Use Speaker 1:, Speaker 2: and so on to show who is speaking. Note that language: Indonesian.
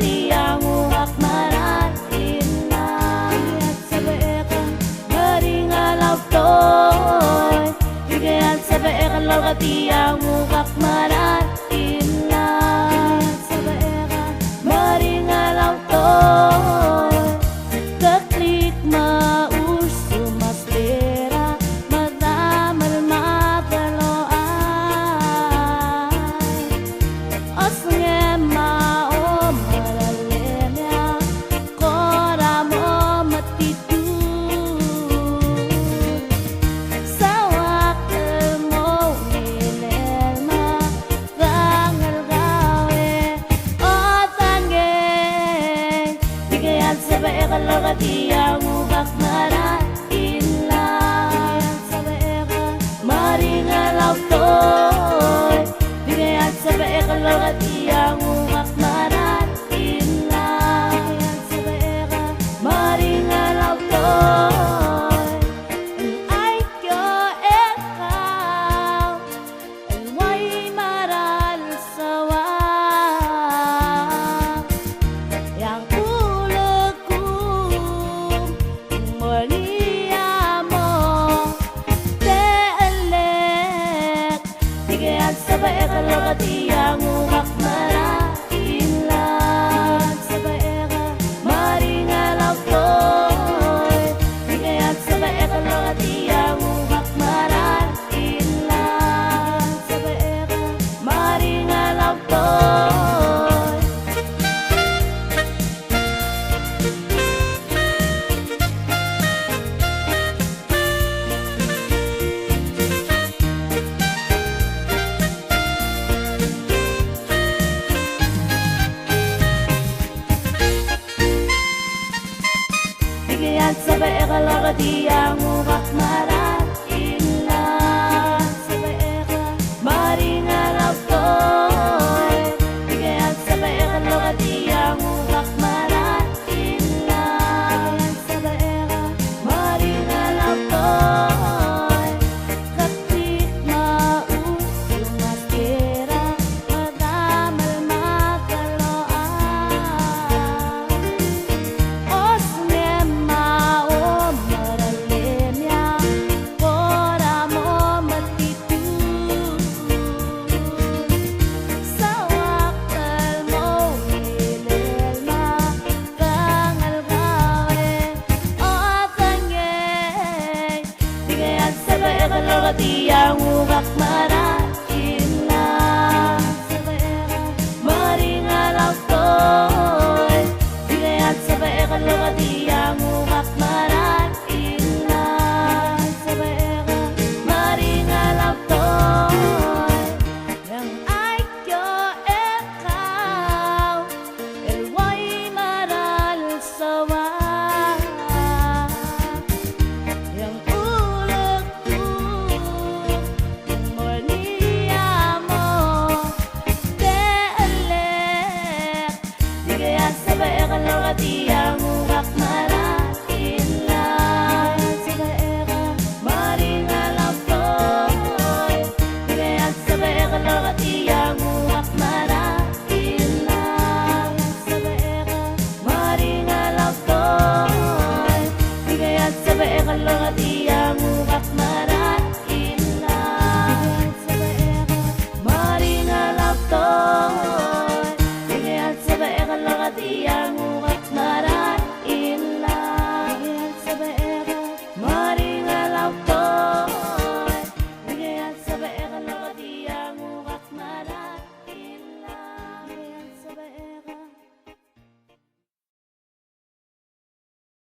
Speaker 1: tiang ungak maratina Igayat sa baekan maringalaw toy Igayat sa baekan lorga tiang ungak maratina Sa baekan maringalaw toy Kaklik mauso mastera madamal mataloay Osnge mao maralenya kora mo matitu Sawak mo nilelma gangal gawe o tange Igayat sa baekan lorga tiang ungak maratina Sa baekan maringalaw toy Igayat sa baekan lorga tiang ungak maratina Sa baekan maringalaw toy Ay kyo ekaw Alway maral sawa Yang ulagkum Maliamo Teelek Igayat sa baekan lorga tiang ungak maratina Sa baekan maringalaw toy Igayat sa baekan lorga tiang ungak maratina Sa baekan maringalaw toy Igayat sa baekan lorga tiang ungak maratina Sa baekan maringalaw toy Igayat sa baekan lorga tiang ungak maratina Sa baekan maringalaw toy Kaklik mauso mastera madamal mataloan Osnge mao maralenya kora mo matitu Sawak mo nilelma gangal gawe o tange Igayat sa baekan lorga tiang ungak